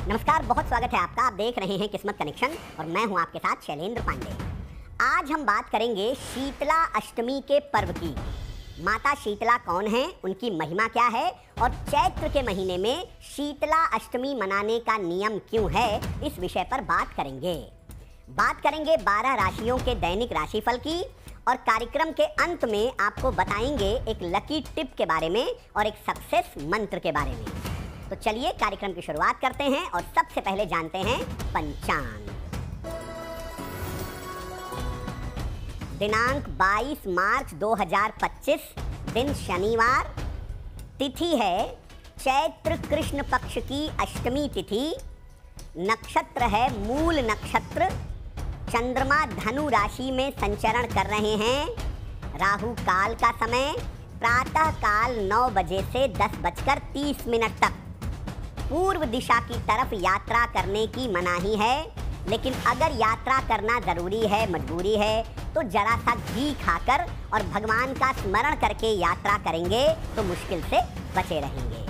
नमस्कार, बहुत स्वागत है आपका। आप देख रहे हैं किस्मत कनेक्शन और मैं हूं आपके साथ शैलेंद्र पांडे। आज हम बात करेंगे शीतला अष्टमी के पर्व की। माता शीतला कौन है, उनकी महिमा क्या है और चैत्र के महीने में शीतला अष्टमी मनाने का नियम क्यों है, इस विषय पर बात करेंगे। 12 राशियों के दैनिक राशिफल की और कार्यक्रम के अंत में आपको बताएंगे एक लकी टिप के बारे में और एक सक्सेस मंत्र के बारे में। तो चलिए कार्यक्रम की शुरुआत करते हैं और सबसे पहले जानते हैं पंचांग। दिनांक 22 मार्च 2025, दिन शनिवार, तिथि है चैत्र कृष्ण पक्ष की अष्टमी तिथि, नक्षत्र है मूल नक्षत्र, चंद्रमा धनु राशि में संचरण कर रहे हैं, राहु काल का समय प्रातः काल 9 बजे से 10:30 तक। पूर्व दिशा की तरफ यात्रा करने की मनाही है, लेकिन अगर यात्रा करना जरूरी है, मजबूरी है, तो जरा सा घी खाकर और भगवान का स्मरण करके यात्रा करेंगे तो मुश्किल से बचे रहेंगे।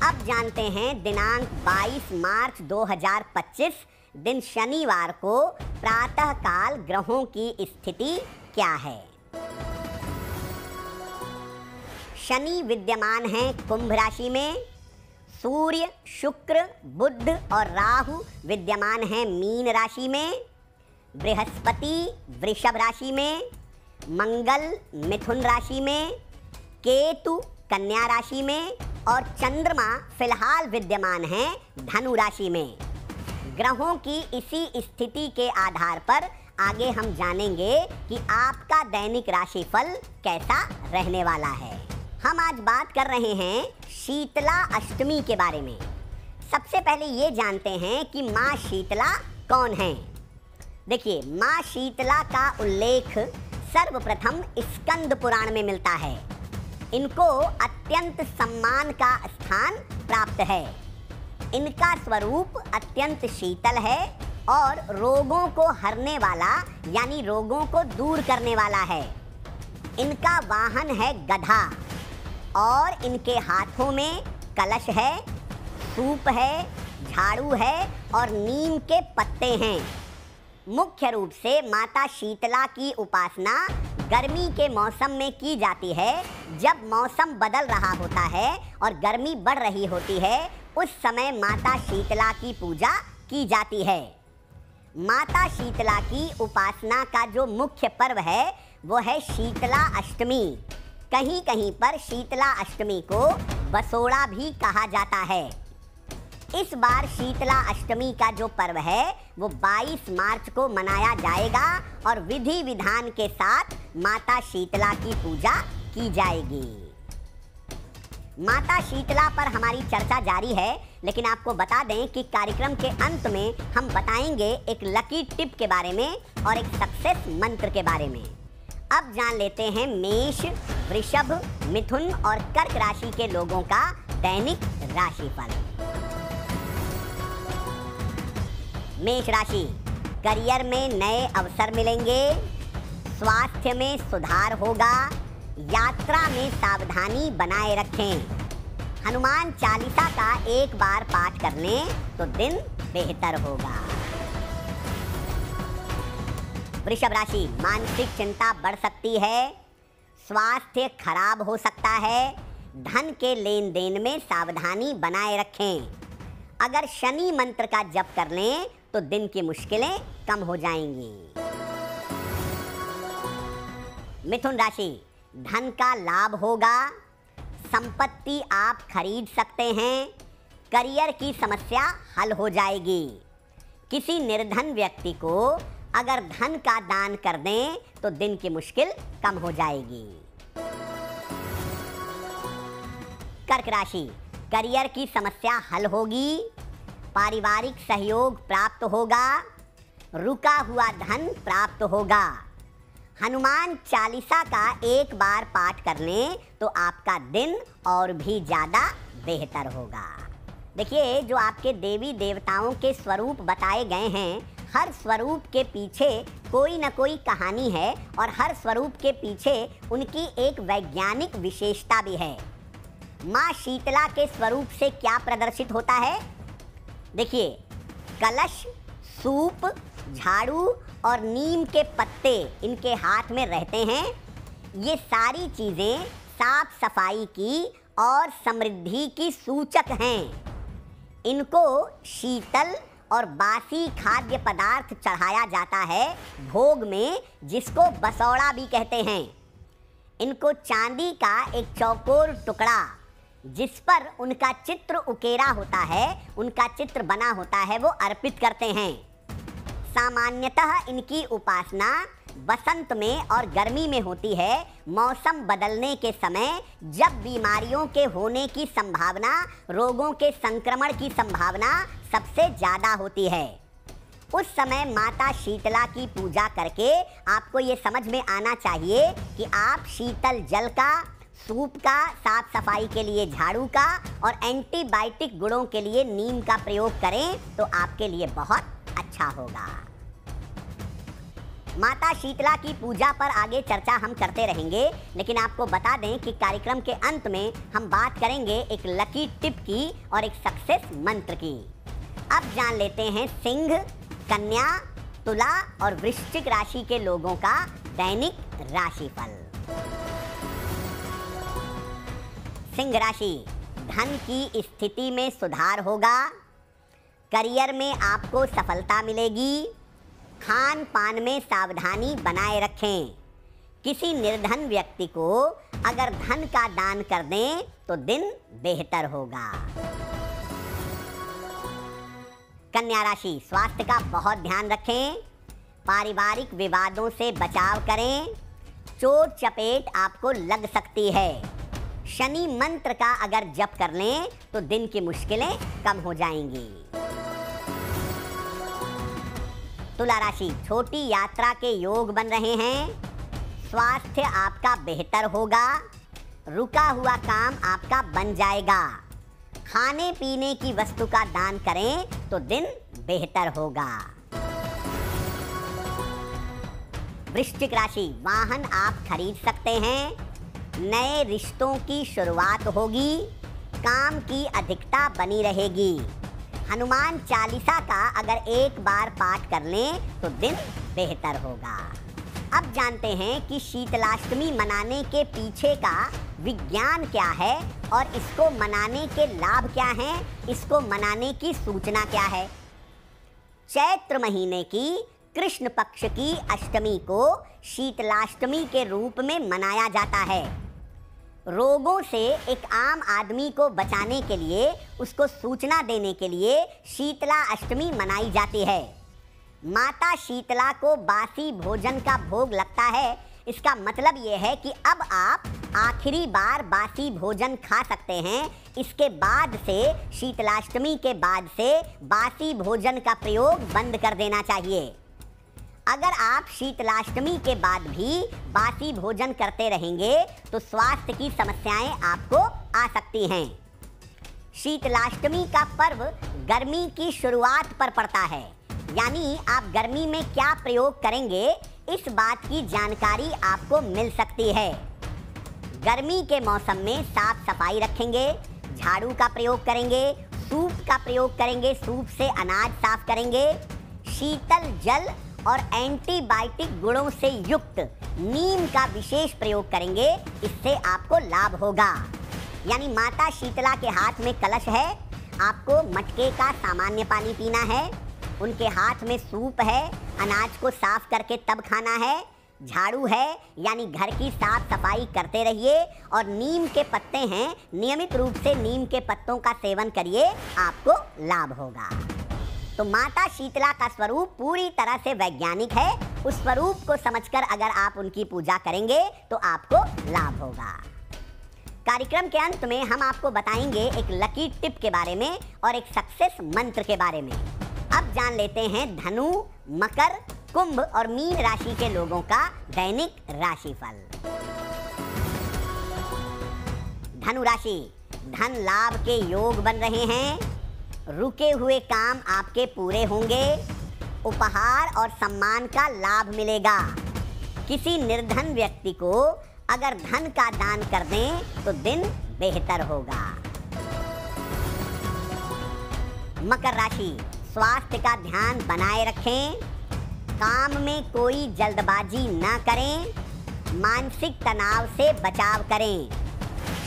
अब जानते हैं दिनांक 22 मार्च 2025, दिन शनिवार को प्रातः काल ग्रहों की स्थिति क्या है। शनि विद्यमान है कुंभ राशि में, सूर्य, शुक्र, बुध और राहु विद्यमान हैं मीन राशि में, बृहस्पति वृषभ राशि में, मंगल मिथुन राशि में, केतु कन्या राशि में और चंद्रमा फिलहाल विद्यमान हैं धनु राशि में। ग्रहों की इसी स्थिति के आधार पर आगे हम जानेंगे कि आपका दैनिक राशिफल कैसा रहने वाला है। हम आज बात कर रहे हैं शीतला अष्टमी के बारे में। सबसे पहले ये जानते हैं कि माँ शीतला कौन है। देखिए, माँ शीतला का उल्लेख सर्वप्रथम स्कंद पुराण में मिलता है। इनको अत्यंत सम्मान का स्थान प्राप्त है। इनका स्वरूप अत्यंत शीतल है और रोगों को हरने वाला यानी रोगों को दूर करने वाला है। इनका वाहन है गधा और इनके हाथों में कलश है, सूप है, झाड़ू है और नीम के पत्ते हैं। मुख्य रूप से माता शीतला की उपासना गर्मी के मौसम में की जाती है। जब मौसम बदल रहा होता है और गर्मी बढ़ रही होती है, उस समय माता शीतला की पूजा की जाती है। माता शीतला की उपासना का जो मुख्य पर्व है वो है शीतला अष्टमी। कहीं कहीं पर शीतला अष्टमी को बसोड़ा भी कहा जाता है। इस बार शीतला अष्टमी का जो पर्व है वो 22 मार्च को मनाया जाएगा और विधि विधान के साथ माता शीतला की पूजा की जाएगी। माता शीतला पर हमारी चर्चा जारी है, लेकिन आपको बता दें कि कार्यक्रम के अंत में हम बताएंगे एक लकी टिप के बारे में और एक सक्सेस मंत्र के बारे में। अब जान लेते हैं मेष, वृषभ, मिथुन और कर्क राशि के लोगों का दैनिक राशिफल। मेष राशि, करियर में नए अवसर मिलेंगे, स्वास्थ्य में सुधार होगा, यात्रा में सावधानी बनाए रखें। हनुमान चालीसा का एक बार पाठ कर लें तो दिन बेहतर होगा। वृषभ राशि, मानसिक चिंता बढ़ सकती है, स्वास्थ्य खराब हो सकता है, धन के लेन देन में सावधानी बनाए रखें। अगर शनि मंत्र का जप कर लें तो दिन की मुश्किलें कम हो जाएंगी। मिथुन राशि, धन का लाभ होगा, संपत्ति आप खरीद सकते हैं, करियर की समस्या हल हो जाएगी। किसी निर्धन व्यक्ति को अगर धन का दान कर दें तो दिन की मुश्किल कम हो जाएगी। कर्क राशि, करियर की समस्या हल होगी, पारिवारिक सहयोग प्राप्त होगा, रुका हुआ धन प्राप्त होगा। हनुमान चालीसा का एक बार पाठ कर लें तो आपका दिन और भी ज़्यादा बेहतर होगा। देखिए, जो आपके देवी देवताओं के स्वरूप बताए गए हैं, हर स्वरूप के पीछे कोई न कोई कहानी है और हर स्वरूप के पीछे उनकी एक वैज्ञानिक विशेषता भी है। माँ शीतला के स्वरूप से क्या प्रदर्शित होता है? देखिए, कलश, सूप, झाड़ू और नीम के पत्ते इनके हाथ में रहते हैं। ये सारी चीज़ें साफ सफाई की और समृद्धि की सूचक हैं। इनको शीतल और बासी खाद्य पदार्थ चढ़ाया जाता है भोग में, जिसको बसौड़ा भी कहते हैं। इनको चांदी का एक चौकोर टुकड़ा जिस पर उनका चित्र उकेरा होता है, उनका चित्र बना होता है, वो अर्पित करते हैं। सामान्यतः इनकी उपासना बसंत में और गर्मी में होती है, मौसम बदलने के समय, जब बीमारियों के होने की संभावना, रोगों के संक्रमण की संभावना सबसे ज़्यादा होती है। उस समय माता शीतला की पूजा करके आपको ये समझ में आना चाहिए कि आप शीतल जल का, सूप का, साफ सफाई के लिए झाड़ू का और एंटीबायोटिक गुणों के लिए नीम का प्रयोग करें तो आपके लिए बहुत अच्छा होगा। माता शीतला की पूजा पर आगे चर्चा हम करते रहेंगे, लेकिन आपको बता दें कि कार्यक्रम के अंत में हम बात करेंगे एक लकी टिप की और एक सक्सेस मंत्र की। अब जान लेते हैं सिंह, कन्या, तुला और वृश्चिक राशि के लोगों का दैनिक राशिफल। सिंह राशि, धन की स्थिति में सुधार होगा। करियर में आपको सफलता मिलेगी। खान पान में सावधानी बनाए रखें। किसी निर्धन व्यक्ति को अगर धन का दान कर दें तो दिन बेहतर होगा। कन्या राशि, स्वास्थ्य का बहुत ध्यान रखें। पारिवारिक विवादों से बचाव करें। चोट चपेट आपको लग सकती है। शनि मंत्र का अगर जप कर लें तो दिन की मुश्किलें कम हो जाएंगी। तुला राशि, छोटी यात्रा के योग बन रहे हैं। स्वास्थ्य आपका बेहतर होगा। रुका हुआ काम आपका बन जाएगा। खाने पीने की वस्तु का दान करें तो दिन बेहतर होगा। वृश्चिक राशि, वाहन आप खरीद सकते हैं। नए रिश्तों की शुरुआत होगी। काम की अधिकता बनी रहेगी। हनुमान चालीसा का अगर एक बार पाठ कर लें तो दिन बेहतर होगा। अब जानते हैं कि शीतलाष्टमी मनाने के पीछे का विज्ञान क्या है और इसको मनाने के लाभ क्या हैं, इसको मनाने की सूचना क्या है। चैत्र महीने की कृष्ण पक्ष की अष्टमी को शीतलाष्टमी के रूप में मनाया जाता है। रोगों से एक आम आदमी को बचाने के लिए, उसको सूचना देने के लिए शीतला अष्टमी मनाई जाती है। माता शीतला को बासी भोजन का भोग लगता है। इसका मतलब ये है कि अब आप आखिरी बार बासी भोजन खा सकते हैं। इसके बाद से, शीतलाष्टमी के बाद से बासी भोजन का प्रयोग बंद कर देना चाहिए। अगर आप शीतलाष्टमी के बाद भी बासी भोजन करते रहेंगे तो स्वास्थ्य की समस्याएं आपको आ सकती हैं। शीतलाष्टमी का पर्व गर्मी की शुरुआत पर पड़ता है, यानी आप गर्मी में क्या प्रयोग करेंगे इस बात की जानकारी आपको मिल सकती है। गर्मी के मौसम में साफ सफाई रखेंगे, झाड़ू का प्रयोग करेंगे, सूप का प्रयोग करेंगे, सूप से अनाज साफ करेंगे, शीतल जल और एंटीबायोटिक गुणों से युक्त नीम का विशेष प्रयोग करेंगे। इससे आपको लाभ होगा। यानी माता शीतला के हाथ में कलश है, आपको मटके का सामान्य पानी पीना है। उनके हाथ में सूप है, अनाज को साफ करके तब खाना है। झाड़ू है, यानी घर की साफ सफाई करते रहिए। और नीम के पत्ते हैं, नियमित रूप से नीम के पत्तों का सेवन करिए, आपको लाभ होगा। तो माता शीतला का स्वरूप पूरी तरह से वैज्ञानिक है। उस स्वरूप को समझकर अगर आप उनकी पूजा करेंगे तो आपको लाभ होगा। कार्यक्रम के अंत में हम आपको बताएंगे एक लकी टिप के बारे में और एक सक्सेस मंत्र के बारे में। अब जान लेते हैं धनु, मकर, कुंभ और मीन राशि के लोगों का दैनिक राशिफल। धनु राशि, धन लाभ के योग बन रहे हैं। रुके हुए काम आपके पूरे होंगे। उपहार और सम्मान का लाभ मिलेगा। किसी निर्धन व्यक्ति को अगर धन का दान कर दें तो दिन बेहतर होगा। मकर राशि, स्वास्थ्य का ध्यान बनाए रखें, काम में कोई जल्दबाजी न करें, मानसिक तनाव से बचाव करें।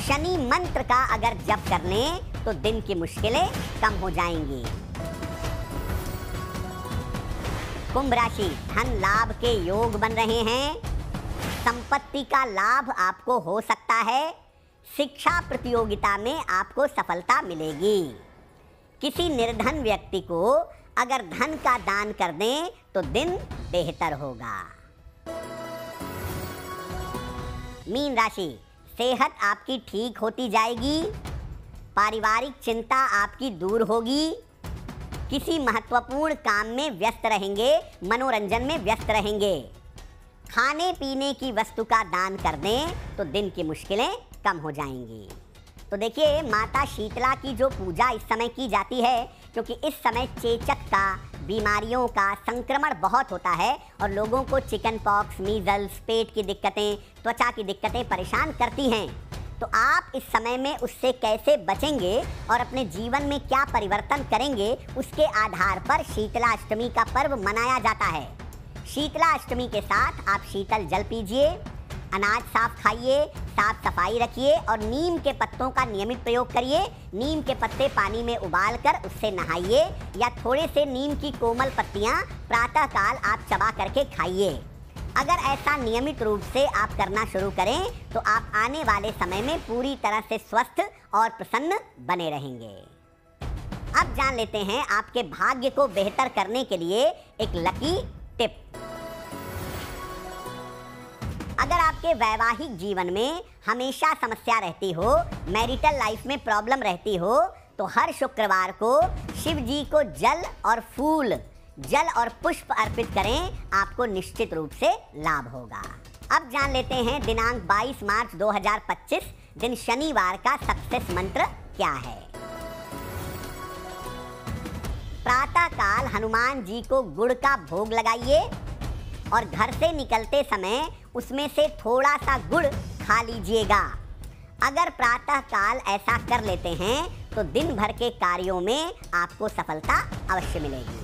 शनि मंत्र का अगर जप कर लें तो दिन की मुश्किलें कम हो जाएंगी। कुंभ राशि, धन लाभ के योग बन रहे हैं, संपत्ति का लाभ आपको हो सकता है, शिक्षा प्रतियोगिता में आपको सफलता मिलेगी। किसी निर्धन व्यक्ति को अगर धन का दान कर दें तो दिन बेहतर होगा। मीन राशि, सेहत आपकी ठीक होती जाएगी, पारिवारिक चिंता आपकी दूर होगी, किसी महत्वपूर्ण काम में व्यस्त रहेंगे, मनोरंजन में व्यस्त रहेंगे। खाने पीने की वस्तु का दान कर दें तो दिन की मुश्किलें कम हो जाएंगी। तो देखिए, माता शीतला की जो पूजा इस समय की जाती है, क्योंकि इस समय चेचक का, बीमारियों का संक्रमण बहुत होता है और लोगों को चिकन पॉक्स, मीजल्स, पेट की दिक्कतें, त्वचा की दिक्कतें परेशान करती हैं। तो आप इस समय में उससे कैसे बचेंगे और अपने जीवन में क्या परिवर्तन करेंगे, उसके आधार पर शीतला अष्टमी का पर्व मनाया जाता है। शीतला अष्टमी के साथ आप शीतल जल पीजिए, अनाज साफ खाइए, साफ सफाई रखिए और नीम के पत्तों का नियमित प्रयोग करिए। नीम के पत्ते पानी में उबालकर उससे नहाइए या थोड़े से नीम की कोमल पत्तियां प्रातःकाल आप चबा करके खाइए। अगर ऐसा नियमित रूप से आप करना शुरू करें तो आप आने वाले समय में पूरी तरह से स्वस्थ और प्रसन्न बने रहेंगे। अब जान लेते हैं आपके भाग्य को बेहतर करने के लिए एक लकी टिप। अगर आपके वैवाहिक जीवन में हमेशा समस्या रहती हो, मैरिटल लाइफ में प्रॉब्लम रहती हो, तो हर शुक्रवार को शिव जी को जल और फूल, जल और पुष्प अर्पित करें, आपको निश्चित रूप से लाभ होगा। अब जान लेते हैं दिनांक 22 मार्च 2025 दिन शनिवार का सक्सेस मंत्र क्या है। प्रातःकाल हनुमान जी को गुड़ का भोग लगाइए और घर से निकलते समय उसमें से थोड़ा सा गुड़ खा लीजिएगा। अगर प्रातःकाल ऐसा कर लेते हैं तो दिन भर के कार्यों में आपको सफलता अवश्य मिलेगी।